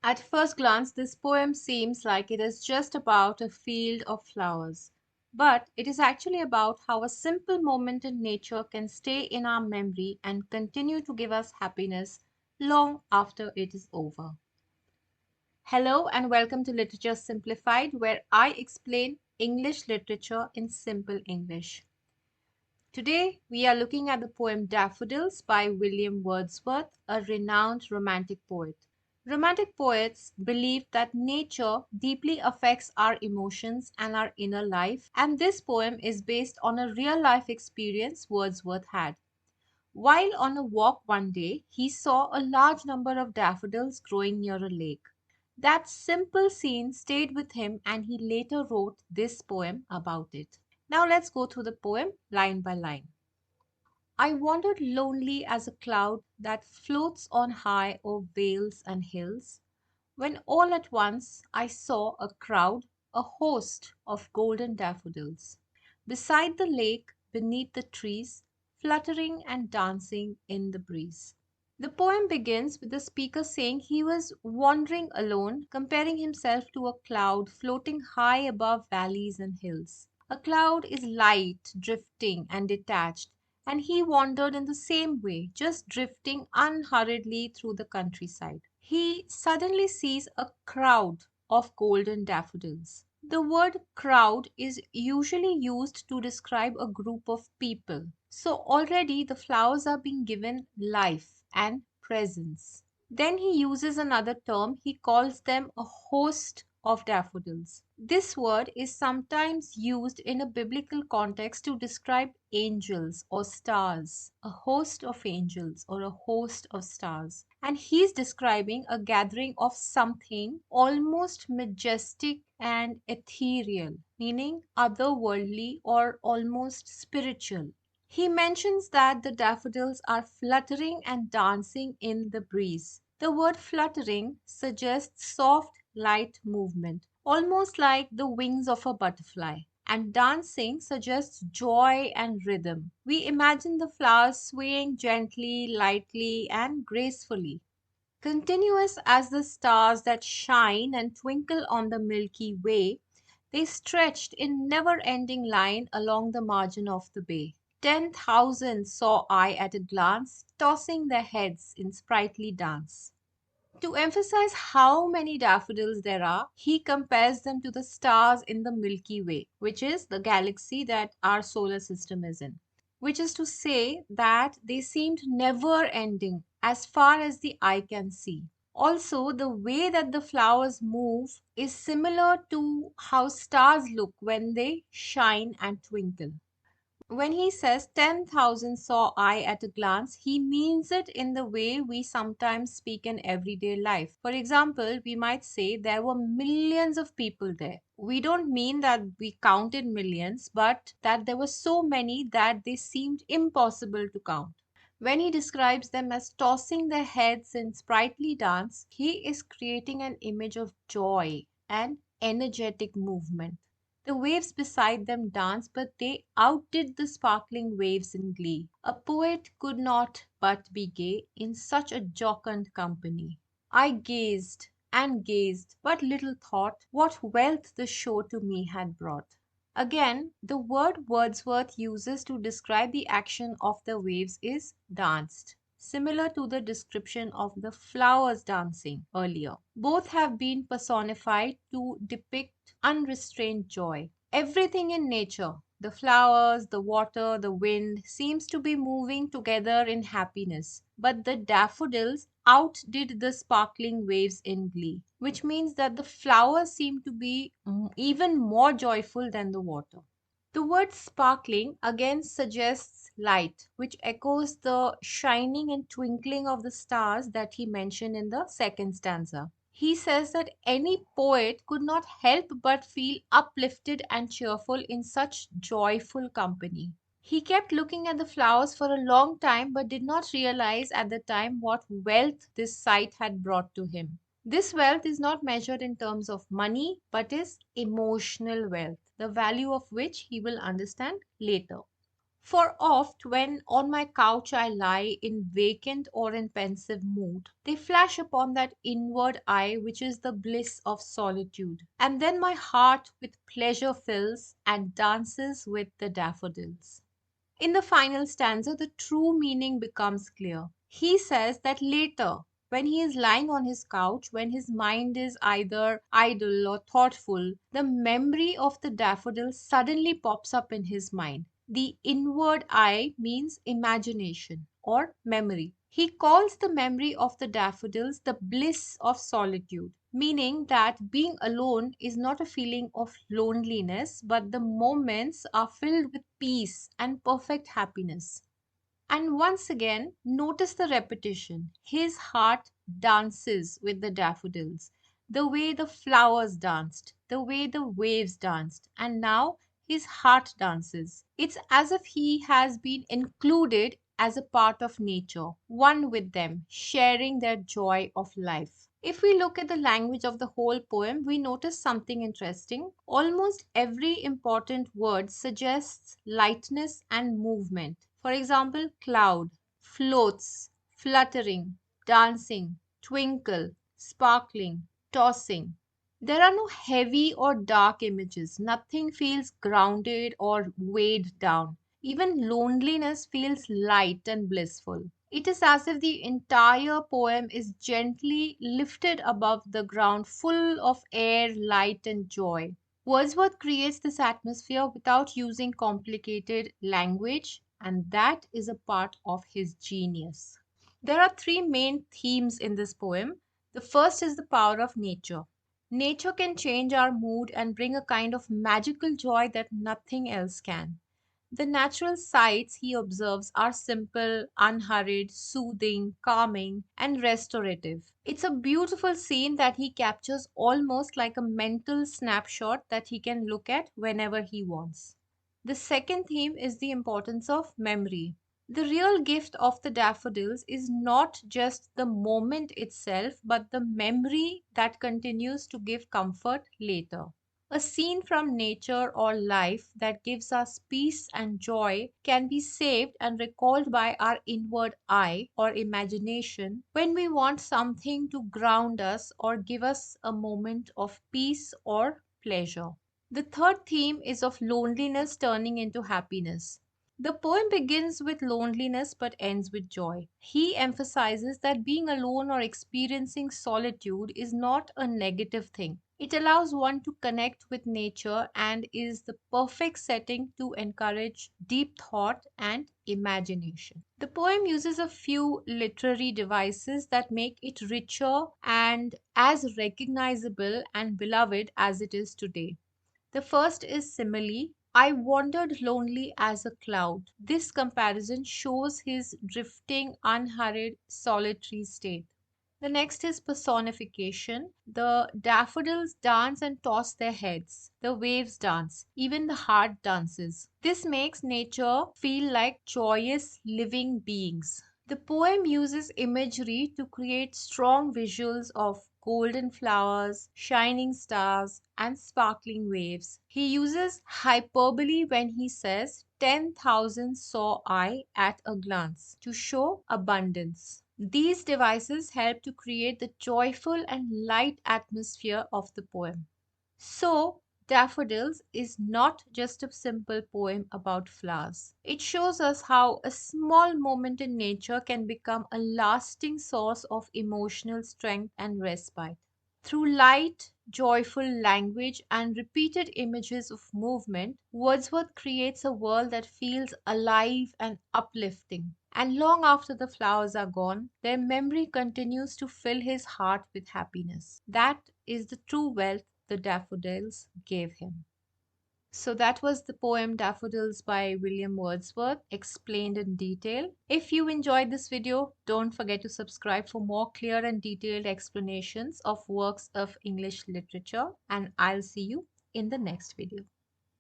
At first glance, this poem seems like it is just about a field of flowers, but it is actually about how a simple moment in nature can stay in our memory and continue to give us happiness long after it is over. Hello and welcome to Literature Simplified, where I explain English literature in simple English. Today, we are looking at the poem Daffodils by William Wordsworth, a renowned romantic poet. Romantic poets believe that nature deeply affects our emotions and our inner life, and this poem is based on a real life experience Wordsworth had. While on a walk one day, he saw a large number of daffodils growing near a lake. That simple scene stayed with him, and he later wrote this poem about it. Now let's go through the poem line by line. I wandered lonely as a cloud that floats on high o'er vales and hills, when all at once I saw a crowd, a host of golden daffodils, beside the lake, beneath the trees, fluttering and dancing in the breeze. The poem begins with the speaker saying he was wandering alone, comparing himself to a cloud floating high above valleys and hills. A cloud is light, drifting, and detached, and he wandered in the same way, just drifting unhurriedly through the countryside. He suddenly sees a crowd of golden daffodils. The word crowd is usually used to describe a group of people. So already the flowers are being given life and presence. Then he uses another term, he calls them a host of daffodils. This word is sometimes used in a biblical context to describe angels or stars, a host of angels or a host of stars. And he's describing a gathering of something almost majestic and ethereal, meaning otherworldly or almost spiritual. He mentions that the daffodils are fluttering and dancing in the breeze. The word fluttering suggests soft, light movement, almost like the wings of a butterfly. And dancing suggests joy and rhythm. We imagine the flowers swaying gently, lightly, and gracefully. Continuous as the stars that shine and twinkle on the Milky Way, they stretched in never ending line along the margin of the bay. 10,000 saw I at a glance, tossing their heads in sprightly dance. To emphasize how many daffodils there are, he compares them to the stars in the Milky Way, which is the galaxy that our solar system is in. Which is to say that they seemed never ending as far as the eye can see. Also, the way that the flowers move is similar to how stars look when they shine and twinkle. When he says 10,000 saw I at a glance, he means it in the way we sometimes speak in everyday life. For example, we might say there were millions of people there. We don't mean that we counted millions, but that there were so many that they seemed impossible to count. When he describes them as tossing their heads in sprightly dance, he is creating an image of joy and energetic movement. The waves beside them danced, but they outdid the sparkling waves in glee. A poet could not but be gay in such a jocund company. I gazed and gazed, but little thought what wealth the show to me had brought. Again, the word Wordsworth uses to describe the action of the waves is danced, similar to the description of the flowers dancing earlier. Both have been personified to depict unrestrained joy. Everything in nature, the flowers, the water, the wind, seems to be moving together in happiness. But the daffodils outdid the sparkling waves in glee, which means that the flowers seem to be even more joyful than the water. The word sparkling again suggests light, which echoes the shining and twinkling of the stars that he mentioned in the second stanza. He says that any poet could not help but feel uplifted and cheerful in such joyful company. He kept looking at the flowers for a long time but did not realize at the time what wealth this sight had brought to him. This wealth is not measured in terms of money but is emotional wealth, the value of which he will understand later. For oft when on my couch I lie in vacant or in pensive mood, they flash upon that inward eye which is the bliss of solitude. And then my heart with pleasure fills and dances with the daffodils. In the final stanza, the true meaning becomes clear. He says that later, when he is lying on his couch, when his mind is either idle or thoughtful, the memory of the daffodil suddenly pops up in his mind. The inward eye means imagination or memory. He calls the memory of the daffodils the bliss of solitude, meaning that being alone is not a feeling of loneliness, but the moments are filled with peace and perfect happiness. And once again, notice the repetition. His heart dances with the daffodils, the way the flowers danced, the way the waves danced, and now his heart dances. It's as if he has been included as a part of nature, one with them, sharing their joy of life. If we look at the language of the whole poem, we notice something interesting. Almost every important word suggests lightness and movement. For example, cloud, floats, fluttering, dancing, twinkle, sparkling, tossing. There are no heavy or dark images. Nothing feels grounded or weighed down. Even loneliness feels light and blissful. It is as if the entire poem is gently lifted above the ground, full of air, light, and joy. Wordsworth creates this atmosphere without using complicated language, and that is a part of his genius. There are three main themes in this poem. The first is the power of nature. Nature can change our mood and bring a kind of magical joy that nothing else can. The natural sights he observes are simple, unhurried, soothing, calming, and restorative. It's a beautiful scene that he captures almost like a mental snapshot that he can look at whenever he wants. The second theme is the importance of memory. The real gift of the daffodils is not just the moment itself, but the memory that continues to give comfort later. A scene from nature or life that gives us peace and joy can be saved and recalled by our inward eye or imagination when we want something to ground us or give us a moment of peace or pleasure. The third theme is of loneliness turning into happiness. The poem begins with loneliness but ends with joy. He emphasizes that being alone or experiencing solitude is not a negative thing. It allows one to connect with nature and is the perfect setting to encourage deep thought and imagination. The poem uses a few literary devices that make it richer and as recognizable and beloved as it is today. The first is simile. I wandered lonely as a cloud. This comparison shows his drifting, unhurried, solitary state. The next is personification. The daffodils dance and toss their heads. The waves dance. Even the heart dances. This makes nature feel like joyous living beings. The poem uses imagery to create strong visuals of golden flowers, shining stars, and sparkling waves. He uses hyperbole when he says, 10,000 saw I at a glance, to show abundance. These devices help to create the joyful and light atmosphere of the poem. So, Daffodils is not just a simple poem about flowers. It shows us how a small moment in nature can become a lasting source of emotional strength and respite. Through light, joyful language, and repeated images of movement, Wordsworth creates a world that feels alive and uplifting. And long after the flowers are gone, their memory continues to fill his heart with happiness. That is the true wealth the daffodils gave him. So that was the poem Daffodils by William Wordsworth, explained in detail. If you enjoyed this video, don't forget to subscribe for more clear and detailed explanations of works of English literature, and I'll see you in the next video.